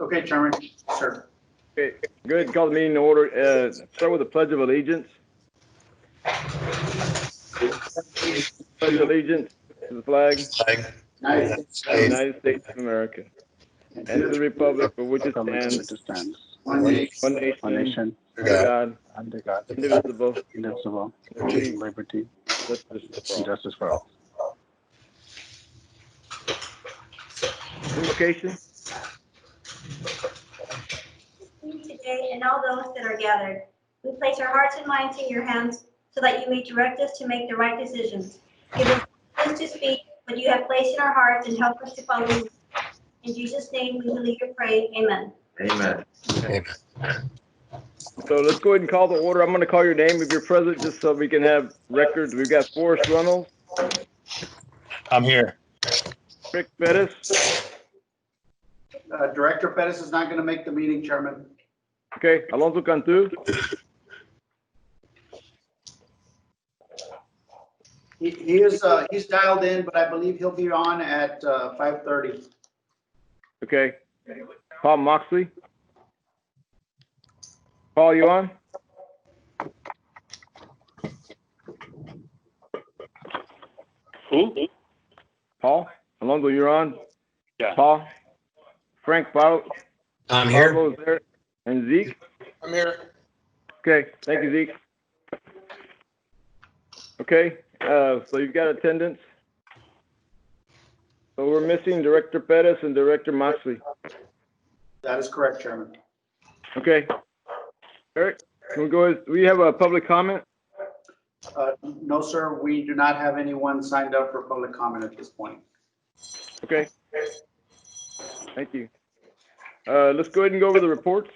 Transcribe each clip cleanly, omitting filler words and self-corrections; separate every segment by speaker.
Speaker 1: Okay, Chairman. Sir.
Speaker 2: Okay, good. Call the meeting to order. Start with the Pledge of Allegiance. Pledge of Allegiance to the flag of the United States of America and to the republic for which it stands,
Speaker 1: One nation.
Speaker 2: one nation, under God, indivisible,
Speaker 3: liberty,
Speaker 2: justice
Speaker 3: and justice for all.
Speaker 2: Invocation.
Speaker 4: Today and all those that are gathered, we place our hearts and minds in your hands so that you may direct us to make the right decisions. Give us words to speak what you have placed in our hearts and help us to follow you. In Jesus' name we believe and pray. Amen.
Speaker 5: Amen.
Speaker 2: So let's go ahead and call the order. I'm going to call your name if you're present, just so we can have records. We've got Forrest Reynolds.
Speaker 3: I'm here.
Speaker 2: Rick Bettis.
Speaker 1: Director Pettis is not going to make the meeting, Chairman.
Speaker 2: Okay, Alonso Cantu.
Speaker 1: He's dialed in, but I believe he'll be on at 5:30.
Speaker 2: Okay. Paul Moxley. Paul, you on?
Speaker 3: Who?
Speaker 2: Paul? Alonso, you're on?
Speaker 3: Yeah.
Speaker 2: Paul? Frank Pharr?
Speaker 5: I'm here.
Speaker 2: Pablo's there. And Zeke?
Speaker 5: I'm here.
Speaker 2: Okay, thank you, Zeke. Okay, so you've got attendance. So we're missing Director Pettis and Director Moxley.
Speaker 1: That is correct, Chairman.
Speaker 2: Okay. Eric, can we go, we have a public comment?
Speaker 1: No, sir, we do not have anyone signed up for public comment at this point.
Speaker 2: Okay. Thank you. Let's go ahead and go over the reports.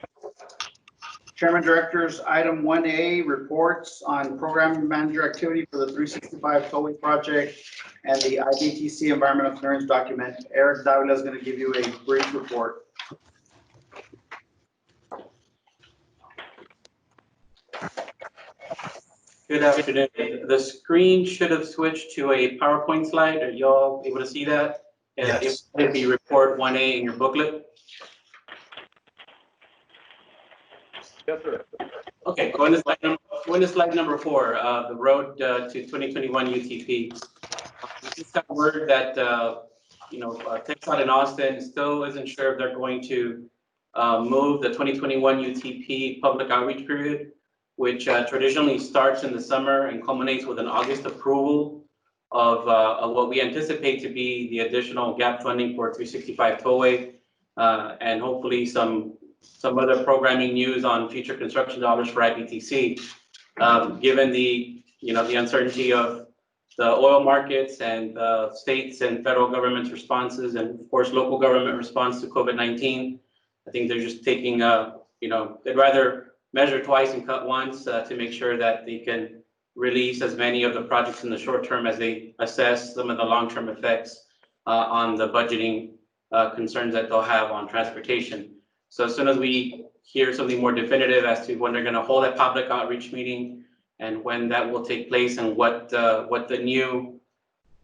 Speaker 1: Chairman, Directors, item 1A, reports on program manager activity for the 365 Tollway project and the IBTC environmental clearance document. Eric Davila is going to give you a brief report.
Speaker 6: Good afternoon. The screen should have switched to a PowerPoint slide. Are you all able to see that?
Speaker 5: Yes.
Speaker 6: It would be report 1A in your booklet.
Speaker 2: Yes, sir.
Speaker 6: Okay, go into slide number 4, the road to 2021 UTP. We just got word that, TxDOT in Austin still isn't sure if they're going to move the 2021 UTP public outreach period, which traditionally starts in the summer and culminates with an August approval of what we anticipate to be the additional gap funding for 365 Tollway, and hopefully some other programming news on future construction dollars for IBTC. Given the uncertainty of the oil markets and the states and federal government's responses, and of course local government response to COVID-19, I think they're just taking they'd rather measure twice and cut once to make sure that they can release as many of the projects in the short term as they assess some of the long-term effects on the budgeting concerns that they'll have on transportation. So as soon as we hear something more definitive as to when they're going to hold a public outreach meeting and when that will take place and what the new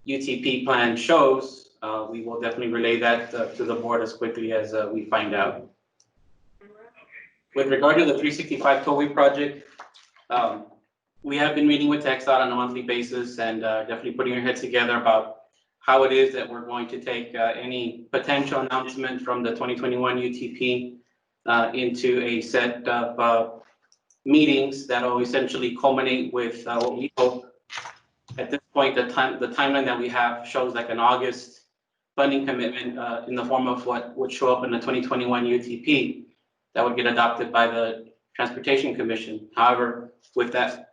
Speaker 6: UTP plan shows, we will definitely relay that to the board as quickly as we find out. With regard to the 365 Tollway project, we have been meeting with TxDOT on a monthly basis and definitely putting our heads together about how it is that we're going to take any potential announcement from the 2021 UTP into a set of meetings that will essentially culminate with what we hope at this point, the timeline that we have shows like an August funding commitment in the form of what would show up in the 2021 UTP that would get adopted by the Transportation Commission. However, with that,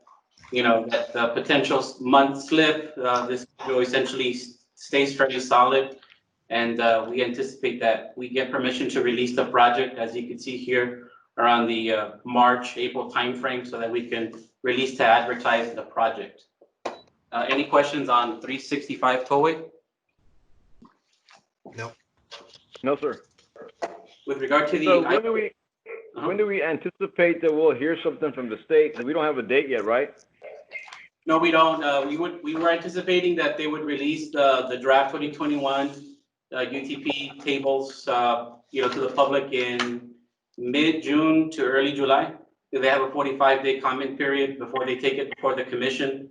Speaker 6: the potential month slip, this will essentially stays fairly solid. And we anticipate that we get permission to release the project, as you can see here, around the March, April timeframe, so that we can release to advertise the project. Any questions on 365 Tollway?
Speaker 5: No.
Speaker 2: No, sir.
Speaker 6: With regard to the...
Speaker 2: So when do we anticipate that we'll hear something from the state? We don't have a date yet, right?
Speaker 6: No, we don't. We were anticipating that they would release the draft 2021 UTP tables, to the public in mid-June to early July. They have a 45-day comment period before they take it before the commission.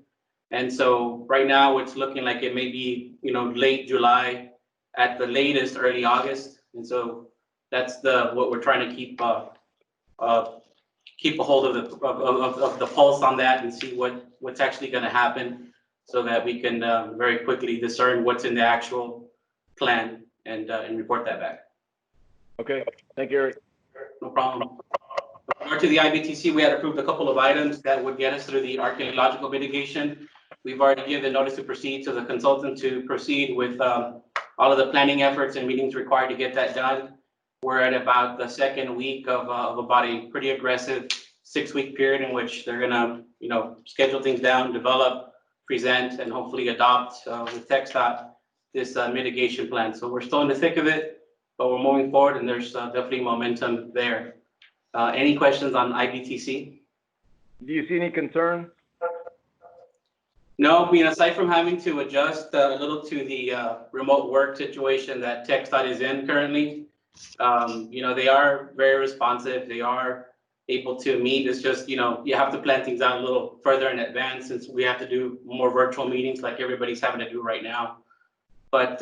Speaker 6: And so right now it's looking like it may be, late July, at the latest, early August. And so that's what we're trying to keep a hold of the pulse on that and see what's actually going to happen, so that we can very quickly discern what's in the actual plan and report that back.
Speaker 2: Okay, thank you, Eric.
Speaker 6: No problem. With regard to the IBTC, we had approved a couple of items that would get us through the archaeological mitigation. We've already given notice to proceed to the consultant to proceed with all of the planning efforts and meetings required to get that done. We're at about the second week of about a pretty aggressive 6-week period in which they're gonna, schedule things down, develop, present, and hopefully adopt with TxDOT this mitigation plan. So we're still in the thick of it, but we're moving forward, and there's definitely momentum there. Any questions on IBTC?
Speaker 2: Do you see any concern?
Speaker 6: No, aside from having to adjust a little to the remote work situation that TxDOT is in currently, they are very responsive. They are able to meet. It's just, you have to plan things out a little further in advance, since we have to do more virtual meetings like everybody's having to do right now. But,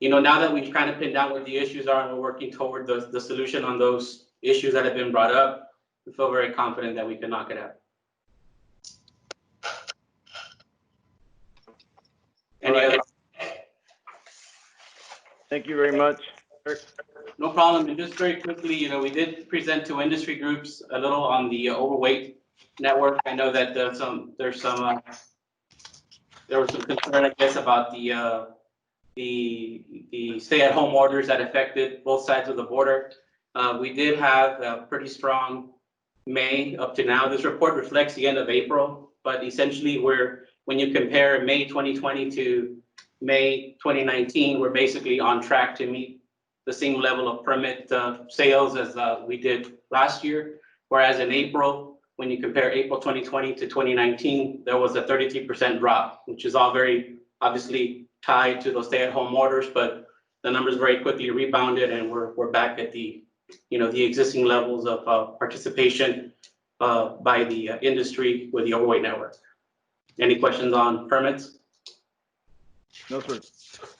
Speaker 6: now that we've kind of pinned down what the issues are and we're working toward the solution on those issues that have been brought up, we feel very confident that we can knock it out. Any other?
Speaker 2: Thank you very much.
Speaker 6: No problem. And just very quickly, we did present to industry groups a little on the overweight network. I know that there was some concern, I guess, about the stay-at-home orders that affected both sides of the border. We did have a pretty strong May up to now. This report reflects the end of April, but essentially when you compare May 2020 to May 2019, we're basically on track to meet the same level of permit sales as we did last year. Whereas in April, when you compare April 2020 to 2019, there was a 33% drop, which is all very obviously tied to those stay-at-home orders, but the numbers very quickly rebounded, and we're back at the existing levels of participation by the industry with the overweight network. Any questions on permits?
Speaker 2: No, sir.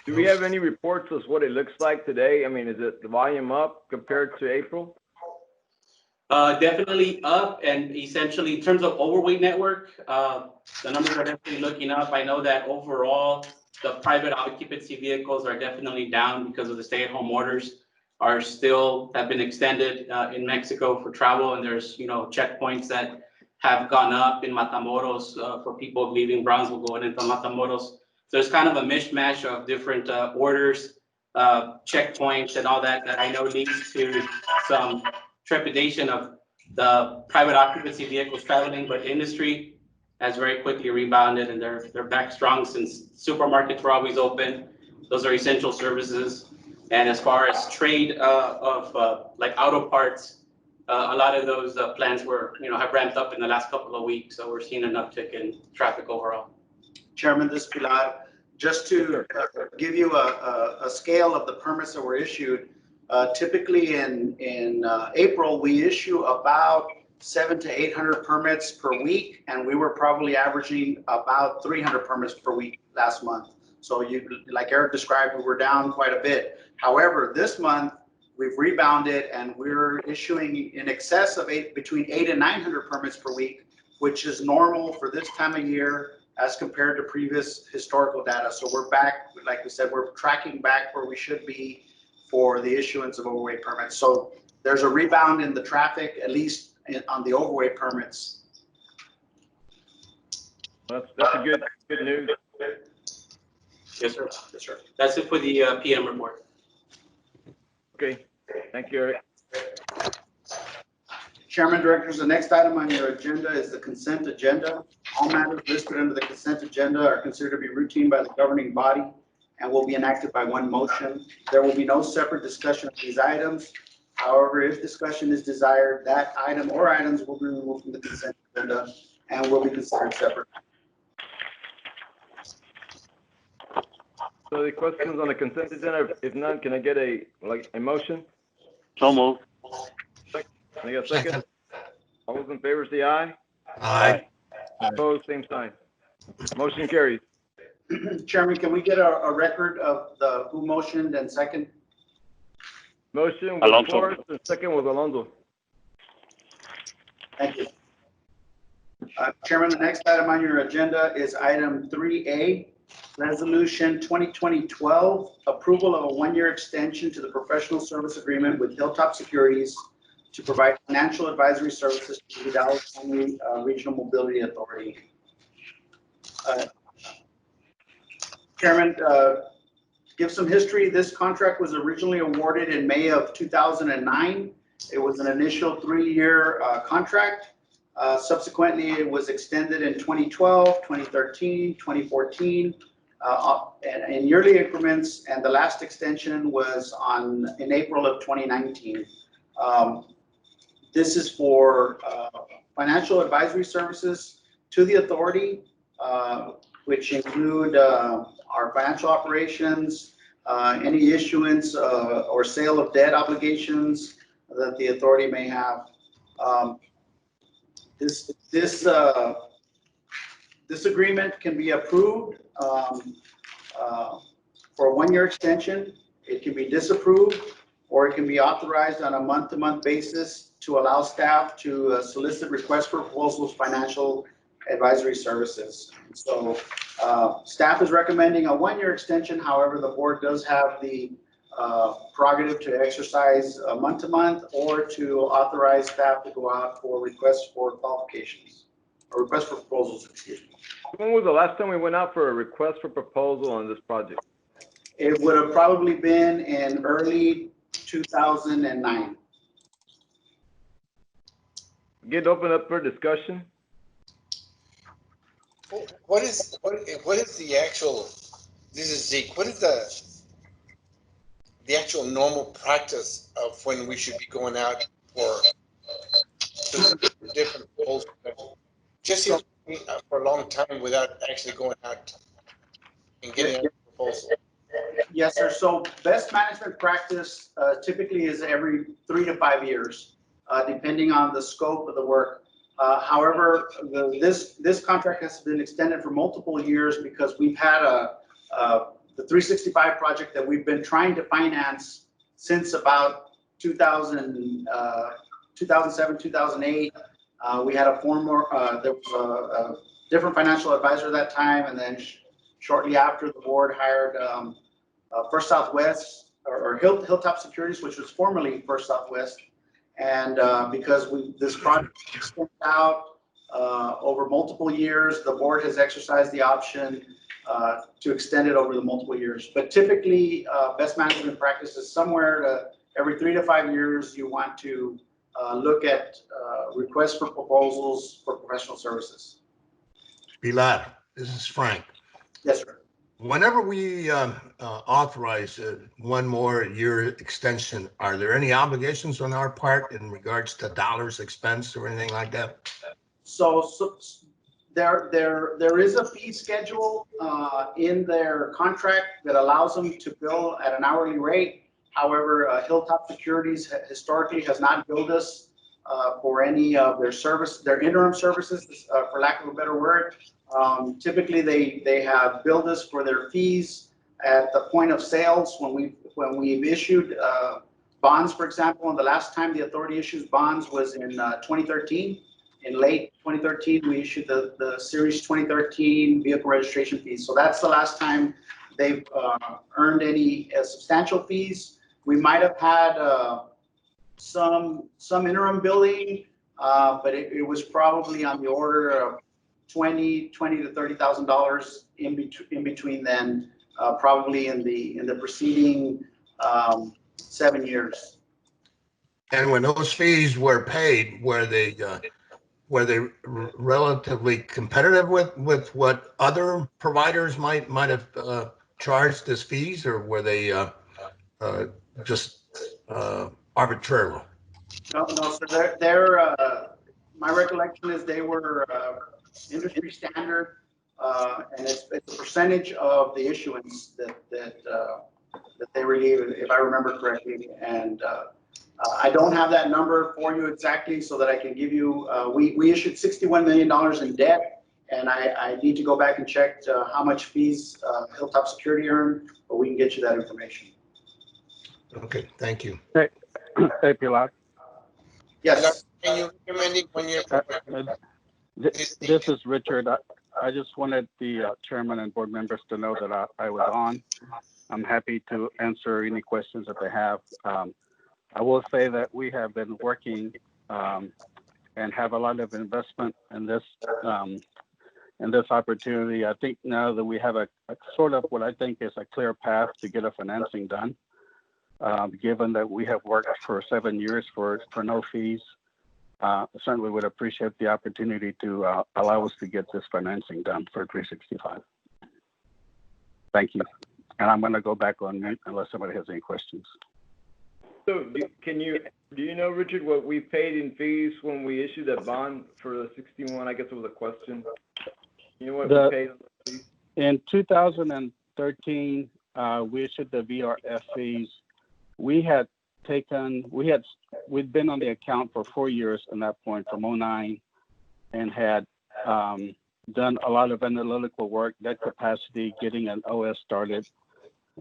Speaker 2: Do we have any reports of what it looks like today? I mean, is it the volume up compared to April?
Speaker 6: Definitely up, and essentially in terms of overweight network, the numbers are definitely looking up. I know that overall, the private occupancy vehicles are definitely down because of the stay-at-home orders have been extended in Mexico for travel, and there's checkpoints that have gone up in Matamoros for people leaving Brownsville going into Matamoros. So there's kind of a mishmash of different orders, checkpoints, and all that I know leads to some trepidation of the private occupancy vehicles traveling, but industry has very quickly rebounded, and they're back strong since supermarkets were always open. Those are essential services. And as far as trade of like auto parts, a lot of those plants have ramped up in the last couple of weeks. So we're seeing an uptick in traffic overall.
Speaker 1: Chairman, this is Pilar. Just to give you a scale of the permits that were issued, typically in April, we issue about 700 to 800 permits per week, and we were probably averaging about 300 permits per week last month. So like Eric described, we were down quite a bit. However, this month we've rebounded, and we're issuing in excess of between 800 and 900 permits per week, which is normal for this time of year as compared to previous historical data. So we're back, like we said, we're tracking back where we should be for the issuance of overweight permits. So there's a rebound in the traffic, at least on the overweight permits.
Speaker 2: That's a good news.
Speaker 6: Yes, sir. Yes, sir. That's it for the PM report.
Speaker 2: Okay, thank you, Eric.
Speaker 1: Chairman, directors, the next item on your agenda is the consent agenda. All matters listed under the consent agenda are considered to be routine by the governing body and will be enacted by one motion. There will be no separate discussion of these items. However, if discussion is desired, that item or items will be removed from the consent agenda and will be considered separate.
Speaker 2: So the questions on the consent agenda, if none, can I get a motion?
Speaker 3: So moved.
Speaker 2: Can I get a second? All those in favor say aye.
Speaker 5: Aye.
Speaker 2: Opposed, same sign. Motion carries.
Speaker 1: Chairman, can we get a record of the who motioned and second?
Speaker 2: Motion was
Speaker 3: Alonso.
Speaker 2: Forrest, and second was Alonso.
Speaker 1: Thank you. Chairman, the next item on your agenda is item 3A, Resolution 2020-12, approval of a one-year extension to the professional service agreement with Hilltop Securities to provide financial advisory services to the Dallas County Regional Mobility Authority. Chairman, give some history. This contract was originally awarded in May of 2009. It was an initial 3-year contract. Subsequently, it was extended in 2012, 2013, 2014, and in yearly increments, and the last extension was in April of 2019. This is for financial advisory services to the authority, which include our financial operations, any issuance or sale of debt obligations that the authority may have. This agreement can be approved for a 1-year extension. It can be disapproved, or it can be authorized on a month-to-month basis to allow staff to solicit requests for proposals, financial advisory services. So staff is recommending a 1-year extension. However, the board does have the prerogative to exercise month-to-month or to authorize staff to go out for requests for qualifications or requests for proposals, excuse me.
Speaker 2: When was the last time we went out for a request for proposal on this project?
Speaker 1: It would have probably been in early 2009.
Speaker 2: Get open up for discussion.
Speaker 5: What is the actual, this is Zeke, what is the actual normal practice of when we should be going out for different proposals? Just seems to me for a long time without actually going out and getting a proposal.
Speaker 1: Yes, sir. So best management practice typically is every 3 to 5 years, depending on the scope of the work. However, this contract has been extended for multiple years because we've had the 365 project that we've been trying to finance since about 2007, 2008. We had a former, there was a different financial advisor at that time, and then shortly after, the board hired First Southwest or Hilltop Securities, which was formerly First Southwest. And because this project extended out over multiple years, the board has exercised the option to extend it over the multiple years. But typically, best management practice is somewhere to every 3 to 5 years, you want to look at requests for proposals for professional services.
Speaker 7: Pilar, this is Frank.
Speaker 1: Yes, sir.
Speaker 7: Whenever we authorize 1 more year extension, are there any obligations on our part in regards to dollars expense or anything like that?
Speaker 1: So there is a fee schedule in their contract that allows them to bill at an hourly rate. However, Hilltop Securities historically has not billed us for any of their interim services, for lack of a better word. Typically, they have billed us for their fees at the point of sales when we've issued bonds, for example. And the last time the authority issues bonds was in 2013. In late 2013, we issued the Series 2013 vehicle registration fees. So that's the last time they've earned any substantial fees. We might have had some interim billing, but it was probably on the order of $20,000 to $30,000 in between then, probably in the preceding 7 years.
Speaker 7: And when those fees were paid, were they relatively competitive with what other providers might have charged as fees, or were they just arbitrarily?
Speaker 1: No, sir. My recollection is they were industry standard. and it's a percentage of the issuance that they relieve, if I remember correctly. And I don't have that number for you exactly so that I can give you, we issued $61 million in debt, and I need to go back and check how much fees Hilltop Security earned, but we can get you that information.
Speaker 7: Okay, thank you.
Speaker 8: Hey, Pilar.
Speaker 1: Yes.
Speaker 5: Can you recommend it when you're?
Speaker 8: This is Richard. I just wanted the chairman and board members to know that I was on. I'm happy to answer any questions that they have. I will say that we have been working and have a lot of investment in this opportunity. I think now that we have a sort of what I think is a clear path to get a financing done, given that we have worked for 7 years for no fees. Certainly would appreciate the opportunity to allow us to get this financing done for 365. Thank you. And I'm going to go back on mute unless somebody has any questions.
Speaker 2: So do you know, Richard, what we paid in fees when we issued that bond for the 61? I guess it was a question. You know what we paid on the fees?
Speaker 8: In 2013, we issued the VRF fees. We'd been on the account for 4 years at that point, from 2009, and had done a lot of analytical work, debt capacity, getting an OS started.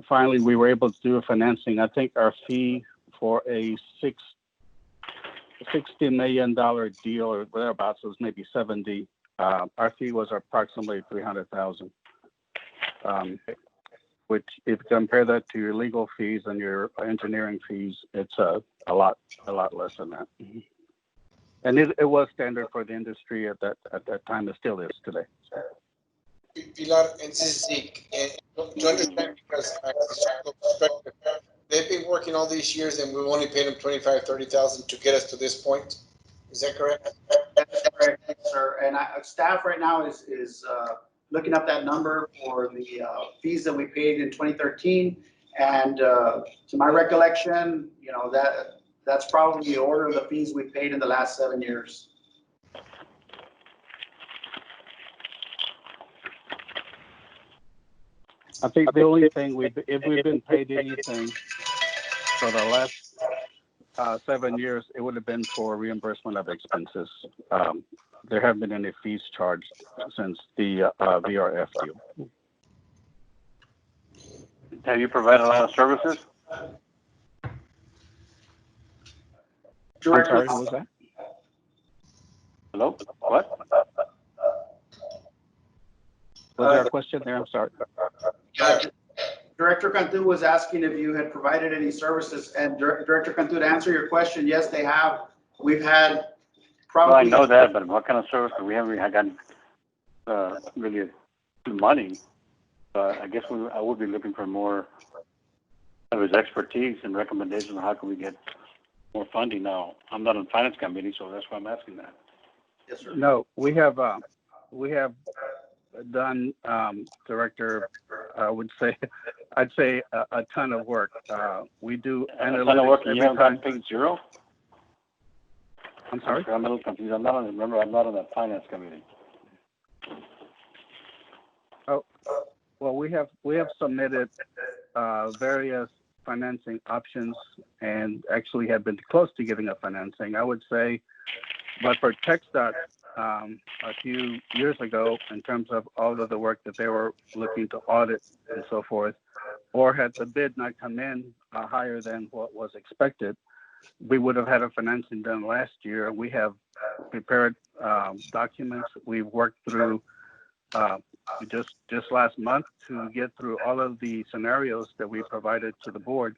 Speaker 8: Finally, we were able to do a financing. I think our fee for a $60 million deal or thereabouts was maybe 70. Our fee was approximately $300,000. Which, if you compare that to your legal fees and your engineering fees, it's a lot less than that. And it was standard for the industry at that time. It still is today.
Speaker 5: Pilar, and this is Zeke. And to understand, because they've been working all these years and we've only paid them $25,000-$30,000 to get us to this point. Is that correct?
Speaker 1: That's correct, sir. And staff right now is looking up that number for the fees that we paid in 2013. And to my recollection, that's probably the order of the fees we paid in the last 7 years.
Speaker 8: I think the only thing if we've been paid anything for the last 7 years, it would have been for reimbursement of expenses. There haven't been any fees charged since the VRF deal.
Speaker 3: Have you provided a lot of services?
Speaker 8: I'm sorry, what was that?
Speaker 3: Hello? What?
Speaker 8: Was there a question there? I'm sorry.
Speaker 1: Director Cantu was asking if you had provided any services, and Director Cantu, to answer your question, yes, they have. We've had probably.
Speaker 3: Well, I know that, but what kind of service? We haven't gotten really money. I guess I would be looking for more of his expertise and recommendations on how can we get more funding now. I'm not on finance committee, so that's why I'm asking that.
Speaker 1: Yes, sir.
Speaker 8: No, we have done, Director, I'd say a ton of work. We do analytics.
Speaker 3: A ton of work, and
Speaker 8: every
Speaker 3: you haven't
Speaker 8: time.
Speaker 3: gotten paid zero?
Speaker 8: I'm sorry?
Speaker 3: I'm a little confused. I'm not on the finance committee.
Speaker 8: Oh, well, we have submitted various financing options and actually have been close to getting a financing, I would say. But for TxDOT, a few years ago, in terms of all of the work that they were looking to audit and so forth, or had the bid not come in higher than what was expected, we would have had a financing done last year. We have prepared documents. We've worked through just last month to get through all of the scenarios that we provided to the board.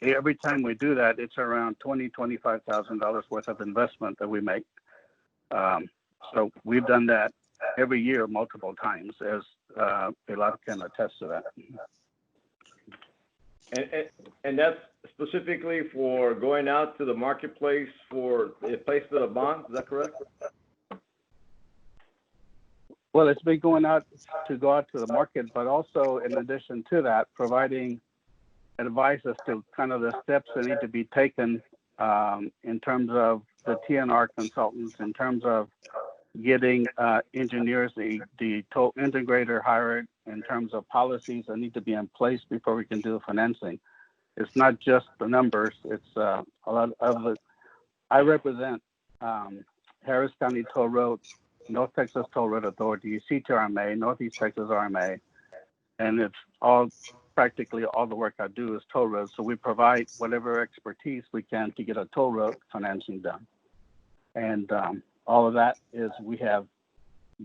Speaker 8: Every time we do that, it's around $20,000-$25,000 worth of investment that we make. So we've done that every year multiple times, as Pilar can attest to that.
Speaker 2: And that's specifically for going out to the marketplace for the placement of bonds, is that correct?
Speaker 8: Well, it's been going out to the market, but also in addition to that, providing advice as to kind of the steps that need to be taken in terms of the TNR consultants, in terms of getting engineers, the toll integrator hired in terms of policies that need to be in place before we can do the financing. It's not just the numbers. It's a lot of it. I represent Harris County Toll Road, North Texas Toll Road Authority, HCRMA, Northeast Texas RMA, and it's all practically all the work I do is toll roads. So we provide whatever expertise we can to get a toll road financing done. And all of that is we have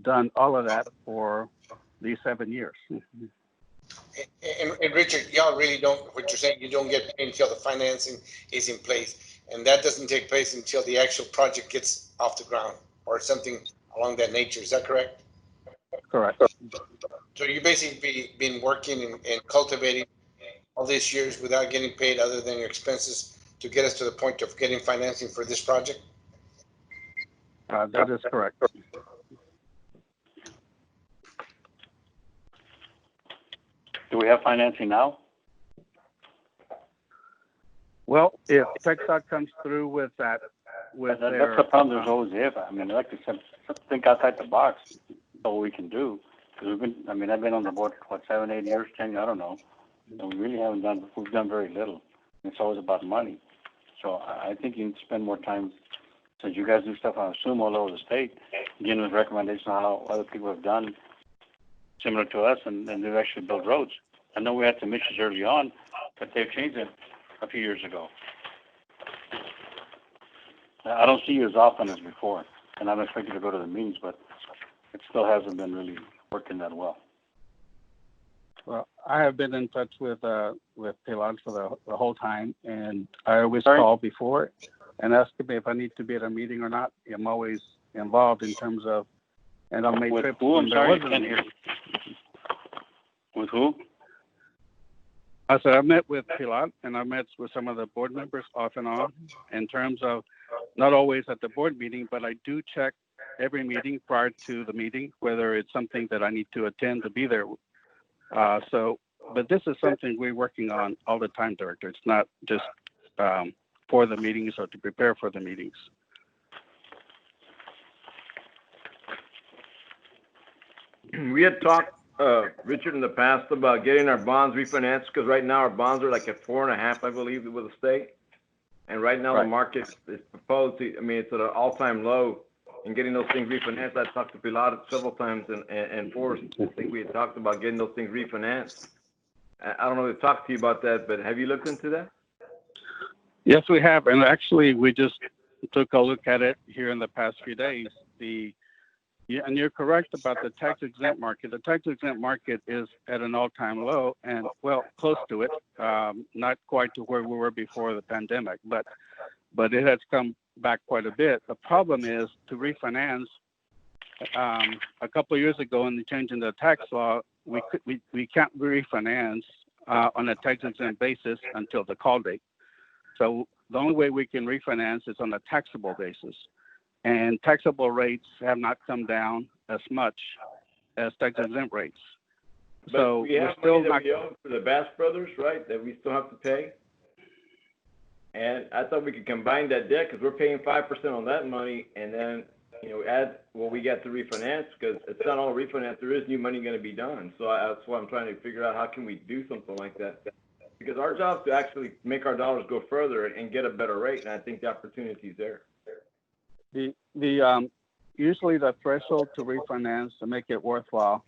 Speaker 8: done all of that for these 7 years.
Speaker 5: And Richard, y'all really don't, what you're saying, you don't get paid until the financing is in place. And that doesn't take place until the actual project gets off the ground or something along that nature. Is that correct?
Speaker 8: Correct.
Speaker 5: So you basically been working and cultivating all these years without getting paid other than your expenses to get us to the point of getting financing for this project?
Speaker 8: That is correct.
Speaker 3: Do we have financing now?
Speaker 8: Well, if TxDOT comes through with that, with
Speaker 3: That's
Speaker 8: their,
Speaker 3: the problem. There's always if. I mean, like I said, think outside the box. That's all we can do. Because we've been, I mean, I've been on the board, what, 7, 8 years, 10, I don't know. And we really haven't done, we've done very little. It's always about money. So I think you need to spend more time, since you guys do stuff, I assume, all over the state, getting with recommendations on how other people have done similar to us, and they've actually built roads. I know we had some issues early on, but they've changed it a few years ago. I don't see you as often as before, and I'm expected to go to the meetings, but it still hasn't been really working that well.
Speaker 8: well, I have been in touch with Pilar for the whole time, and I always
Speaker 3: Sorry?
Speaker 8: call before and ask me if I need to be at a meeting or not. I'm always involved in terms of, and I'll make
Speaker 3: With
Speaker 8: trips.
Speaker 3: who? I'm
Speaker 8: when there
Speaker 3: sorry, I
Speaker 8: wasn't
Speaker 3: can't
Speaker 8: a
Speaker 3: hear.
Speaker 8: meeting.
Speaker 3: With who?
Speaker 8: I said I met with Pilar and I met with some of the board members off and on in terms of not always at the board meeting, but I do check every meeting prior to the meeting, whether it's something that I need to attend to be there. But this is something we're working on all the time, Director. It's not just for the meetings or to prepare for the meetings.
Speaker 2: We had talked, Richard, in the past about getting our bonds refinanced, because right now our bonds are like at 4.5, I believe, with the state. And right now the market is proposed to, I mean, it's at an all-time low. And getting those things refinanced, I talked to Pilar several times, and Forrest, I think we had talked about getting those things refinanced. I don't know if they talked to you about that, but have you looked into that?
Speaker 8: Yes, we have. And actually, we just took a look at it here in the past few days. And you're correct about the tax-exempt market. The tax-exempt market is at an all-time low and, well, close to it, not quite to where we were before the pandemic, but it has come back quite a bit. The problem is to refinance. A couple of years ago, in the change in the tax law, we can't refinance on a tax-exempt basis until the call date. So the only way we can refinance is on a taxable basis. And taxable rates have not come down as much as tax-exempt rates.
Speaker 2: But
Speaker 8: so
Speaker 2: we have
Speaker 8: still
Speaker 2: money that
Speaker 8: not.
Speaker 2: we owe for the Bass Brothers, right, that we still have to pay. And I thought we could combine that debt, because we're paying 5% on that money, and then, add what we got to refinance, because it's not all refinance. There is new money going to be done. So that's why I'm trying to figure out how can we do something like that. Because our job is to actually make our dollars go further and get a better rate, and I think the opportunity is there.
Speaker 8: Usually the threshold to refinance to make it worthwhile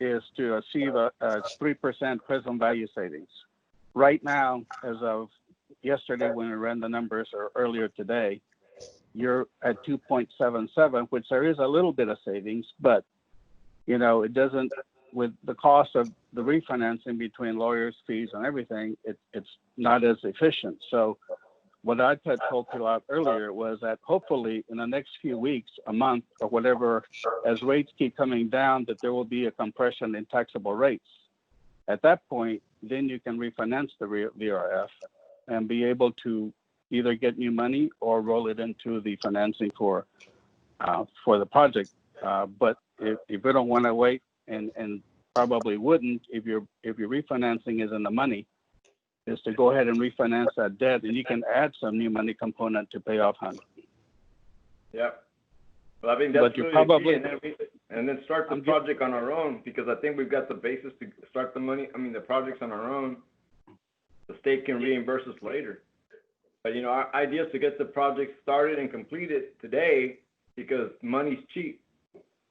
Speaker 8: is to achieve a 3% present value savings. Right now, as of yesterday when we ran the numbers, or earlier today, you're at 2.77, which there is a little bit of savings, but it doesn't, with the cost of the refinancing between lawyers' fees and everything, it's not as efficient. So what I had told Pilar earlier was that hopefully in the next few weeks, a month or whatever, as rates keep coming down, that there will be a compression in taxable rates. At that point, then you can refinance the VRF and be able to either get new money or roll it into the financing for the project. But if you don't want to wait, and probably wouldn't, if your refinancing is in the money, is to go ahead and refinance that debt, and you can add some new money component to pay off, honey.
Speaker 2: Yep. Well, I think
Speaker 8: But
Speaker 2: that's
Speaker 8: you
Speaker 2: really
Speaker 8: probably-
Speaker 2: key, and then start the
Speaker 8: I'm
Speaker 2: project on our own, because I think we've got the basis to start the projects on our own. The state can reimburse us later. But, you know, our idea is to get the project started and completed today, because money's cheap.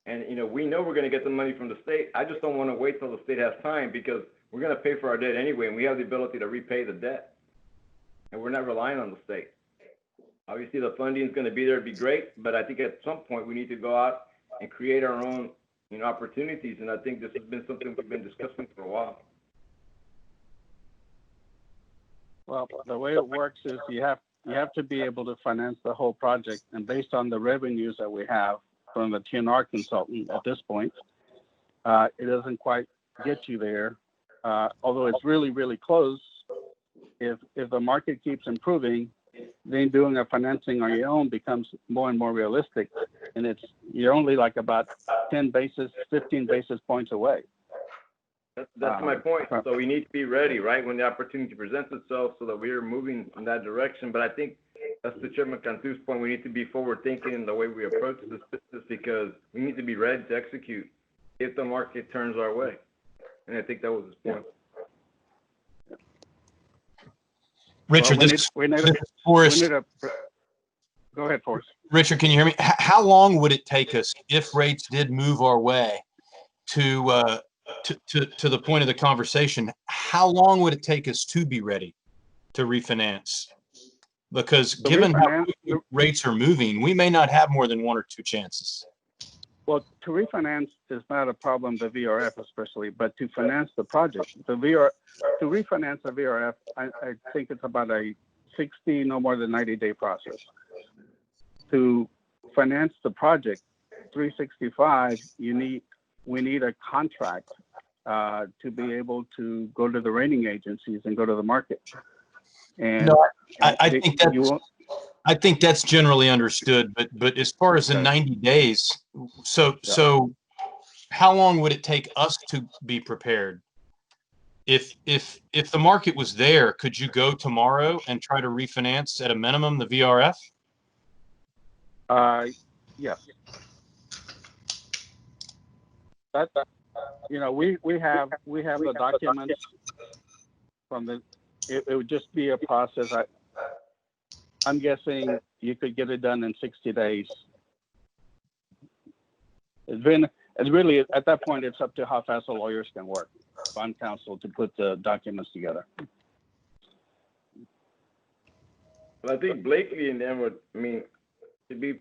Speaker 2: And, you know we're gonna get the money from the state. I just don't wanna wait till the state has time, because we're gonna pay for our debt anyway, and we have the ability to repay the debt. And we're not relying on the state. Obviously, the funding is gonna be there, it'd be great, but I think at some point, we need to go out and create our own, opportunities, and I think this has been something we've been discussing for a while.
Speaker 8: Well, the way it works is you have to be able to finance the whole project, and based on the revenues that we have from the TNR consultant at this point, it doesn't quite get you there. Although it's really, really close. If the market keeps improving, then doing a financing on your own becomes more and more realistic, and you're only like about 15 basis points away.
Speaker 2: That's my point. So we need to be ready, right, when the opportunity presents itself, so that we are moving in that direction. But I think that's to Chairman Cantu's point. We need to be forward thinking in the way we approach this business, because we need to be ready to execute if the market turns our way. And I think that was his point.
Speaker 7: Richard,
Speaker 8: Well,
Speaker 7: this is Forrest.
Speaker 8: Go ahead, Forrest.
Speaker 7: Richard, can you hear me? How long would it take us if rates did move our way to the point of the conversation? How long would it take us to be ready to refinance? Because given how rates are moving, we may not have more than one or two chances.
Speaker 8: Well, to refinance is not a problem, the VRF especially, but to finance the project, to refinance the VRF, I think it's about a 60, no more than 90-day process. To finance the project, 365, we need a contract to be able to go to the rating agencies and go to the market. And
Speaker 7: no, I think that's generally understood, but as far as the 90 days, so how long would it take us to be prepared? If the market was there, could you go tomorrow and try to refinance at a minimum the VRF?
Speaker 8: Yes. That we have the documents from the. It would just be a process. I'm guessing you could get it done in 60 days. It's really, at that point, it's up to how fast the lawyers can work, bond counsel, to put the documents together.
Speaker 2: Well, I think Blakely and them to be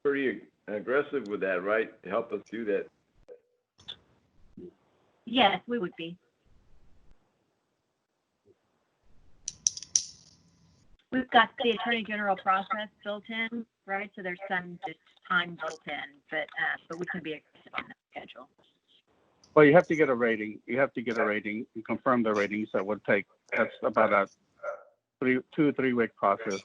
Speaker 2: pretty aggressive with that, right? To help us do that.
Speaker 9: Yes, we would be. We've got the Attorney General process built in, right? So there's some just time built in, but we can be aggressive on that schedule.
Speaker 8: Well, you have to get a rating. You have to get a rating and confirm the ratings. That would take. That's about a 2 or 3 week process,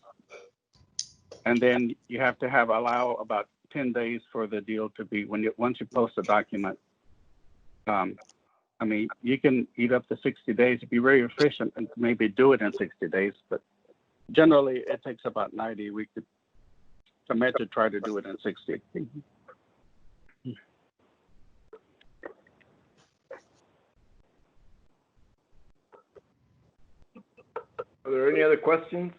Speaker 8: and then you have to allow about 10 days for the deal to be once you post a document. You can eat up to 60 days. Be very efficient and maybe do it in 60 days, but generally it takes about 90. We could commit to try to do it in 60.
Speaker 2: Are there any other questions?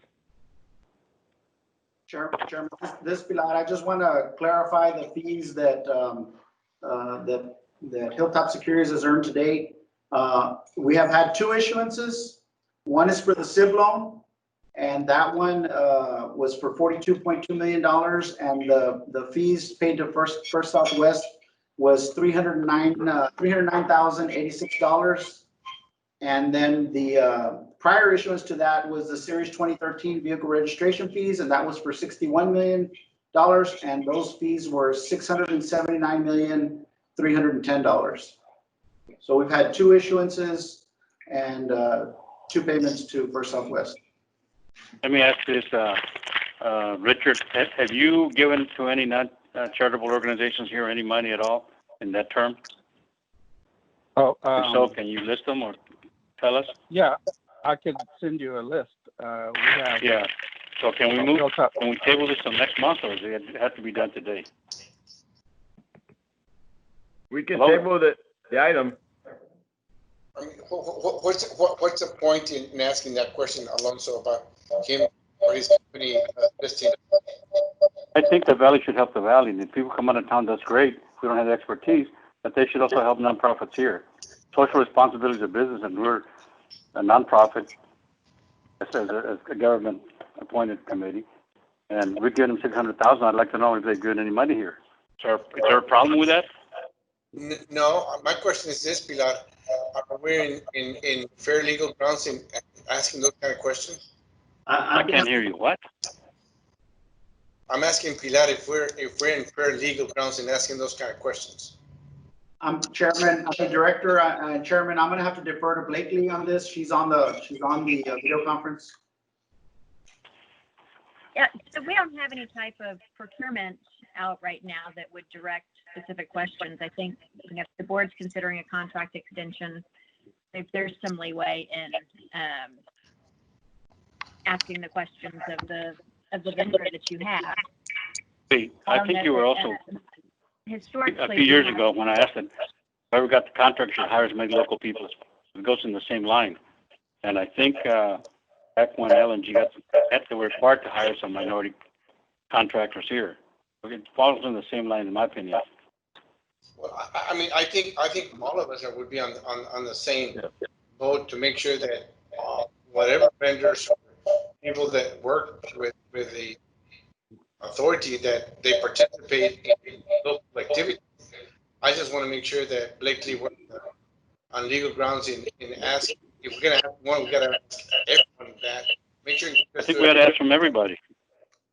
Speaker 1: Chairman, this Pilar, I just want to clarify the fees that Hilltop Securities has earned to date. We have had 2 issuances. One is for the SIB loan, and that one was for $42.2 million, and the fees paid to First Southwest was $309,086. And then the prior issuance to that was the Series 2013 vehicle registration fees, and that was for $61 million, and those fees were $679,310. So we've had 2 issuances and 2 payments to First Southwest.
Speaker 3: Let me ask this, Richard, have you given to any non-charitable organizations here any money at all in that term?
Speaker 8: Oh,
Speaker 3: If so, can you list them or tell us?
Speaker 8: Yeah, I could send you a list. We have.
Speaker 3: Yeah. So can we table this till next month, or does it have to be done today?
Speaker 2: We can
Speaker 3: Hello?
Speaker 2: table the item.
Speaker 5: I mean, what's the point in asking that question, Alonso, about him or his company listing?
Speaker 3: I think the valley should help the valley, and if people come out of town, that's great. If we don't have the expertise, but they should also help nonprofits here. Social responsibility is a business, and we're a nonprofit, as a government-appointed committee, and we're giving them $600,000. I'd like to know if they're getting any money here. Is there a problem with that?
Speaker 5: No, my question is this, Pilar. Are we in fair legal grounds in asking those kind of questions?
Speaker 3: I can't hear you. What?
Speaker 5: I'm asking Pilar if we're in fair legal grounds in asking those kind of questions.
Speaker 1: Chairman, Director, Chairman, I'm gonna have to defer to Blakely on this. She's on the video conference.
Speaker 9: Yeah, so we don't have any type of procurement out right now that would direct specific questions. I think if the board's considering a contract extension, if there's some leeway in asking the questions of the vendor that you have.
Speaker 3: See, I think you were also,
Speaker 9: historically,
Speaker 3: a few years ago, when I asked them, whoever got the contract should hire as many local people. It goes in the same line. And I think back when LNG got they were required to hire some minority contractors here. It falls in the same line, in my opinion.
Speaker 5: Well, I mean, I think all of us would be on the same boat to make sure that whatever vendors, people that work with the authority, that they participate in local activities. I just want to make sure that Blakely was on legal grounds in asking. If we're gonna have one, we gotta ask everyone that. Make sure.
Speaker 3: I think we had to ask from everybody.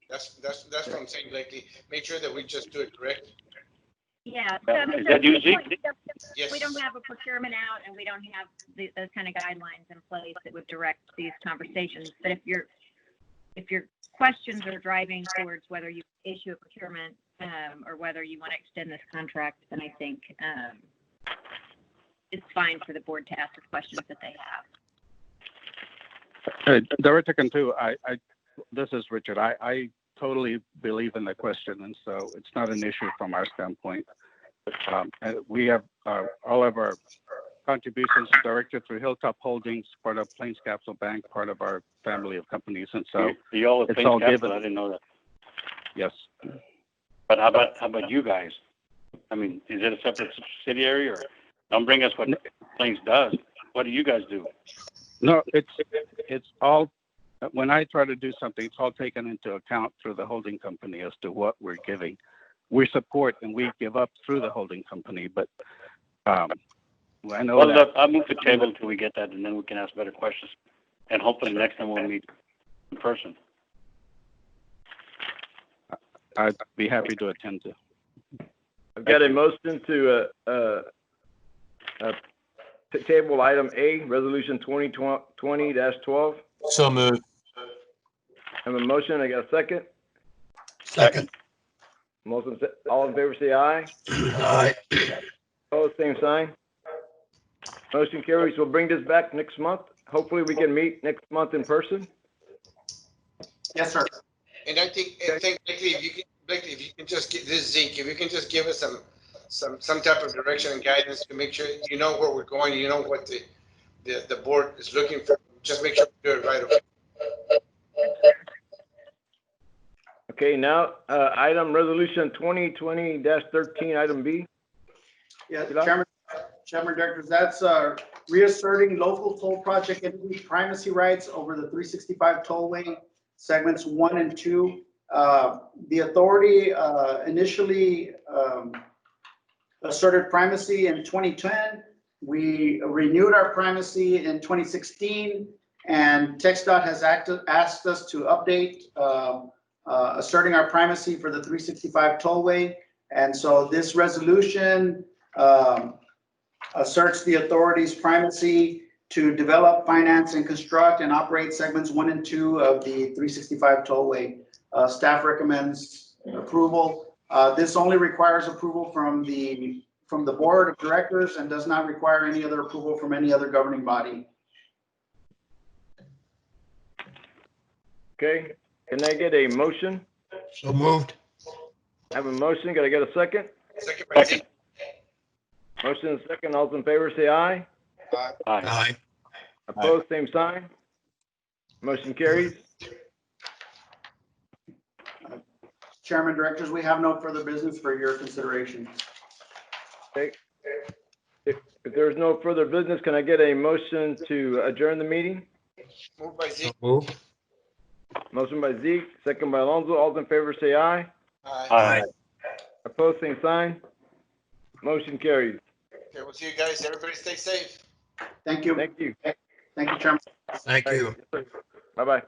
Speaker 5: That's what I'm saying, Blakely. Make sure that we just do it correct.
Speaker 9: Yeah.
Speaker 3: Is that you, Zeke?
Speaker 5: Yes.
Speaker 9: We don't have a procurement out, and we don't have those kind of guidelines in place that would direct these conversations. But if your questions are driving towards whether you issue a procurement or whether you want to extend this contract, then I think it's fine for the board to ask the questions that they have.
Speaker 8: Director Cantu, this is Richard. I totally believe in the question, and so it's not an issue from our standpoint. And we have all of our contributions directed through Hilltop Holdings, part of Plains Capital Bank, part of our family of companies, and so
Speaker 3: You all
Speaker 8: it's
Speaker 3: Plains
Speaker 8: all
Speaker 3: Capital,
Speaker 8: given.
Speaker 3: I didn't know that.
Speaker 8: Yes.
Speaker 3: But how about you guys? I mean, is it a separate subsidiary, or don't bring us what Plains does? What do you guys do?
Speaker 8: No, it's all, when I try to do something, it's all taken into account through the holding company as to what we're giving. We support and we give up through the holding company, but I know
Speaker 3: Well,
Speaker 8: that.
Speaker 3: look, I'll move the table until we get that, and then we can ask better questions. And hopefully next time we'll meet in person.
Speaker 8: I'd be happy to attend to.
Speaker 2: I've got a motion to table item A, resolution 2020-12.
Speaker 7: So moved.
Speaker 2: I have a motion. I got a second.
Speaker 10: Second.
Speaker 2: Motion, all in favor, say aye.
Speaker 10: Aye.
Speaker 2: Opposed, same sign. Motion carries. We'll bring this back next month. Hopefully we can meet next month in person.
Speaker 1: Yes, sir.
Speaker 5: And I think Blakely, if you can just get this, Zeke, if you can just give us some type of direction and guidance to make sure you know where we're going, you know what the board is looking for. Just make sure we do it right away.
Speaker 2: Okay, now, item resolution 2020-13, item B.
Speaker 1: Yeah, Chairman Directors, that's reasserting local toll project entity primacy rights over the 365 tollway segments 1 and 2. The authority initially asserted primacy in 2010. We renewed our primacy in 2016, and TxDOT has asked us to update asserting our primacy for the 365 tollway. And so this resolution asserts the authority's primacy to develop, finance, and construct and operate segments 1 and 2 of the 365 tollway. Staff recommends approval. This only requires approval from the board of directors and does not require any other approval from any other governing body.
Speaker 2: Okay, can I get a motion?
Speaker 10: So moved.
Speaker 2: I have a motion. Can I get a second?
Speaker 5: Second by Zeke.
Speaker 2: Motion and second, all those in favor say aye.
Speaker 3: Aye.
Speaker 10: Aye.
Speaker 2: Opposed, same sign. Motion carries.
Speaker 1: Chairman, directors, we have no further business for your consideration.
Speaker 2: Okay. If there's no further business, can I get a motion to adjourn the meeting?
Speaker 5: Moved by
Speaker 10: So
Speaker 5: Zeke.
Speaker 10: move.
Speaker 2: Motion by Zeke, second by Alonso. All those in favor say aye.
Speaker 5: Aye.
Speaker 10: Aye.
Speaker 2: Opposed, same sign. Motion carries.
Speaker 5: Okay, we'll see you guys. Everybody stay safe.
Speaker 1: Thank you.
Speaker 2: Thank you.
Speaker 1: Thank you, Chairman.
Speaker 10: Thank you.
Speaker 2: Bye-bye.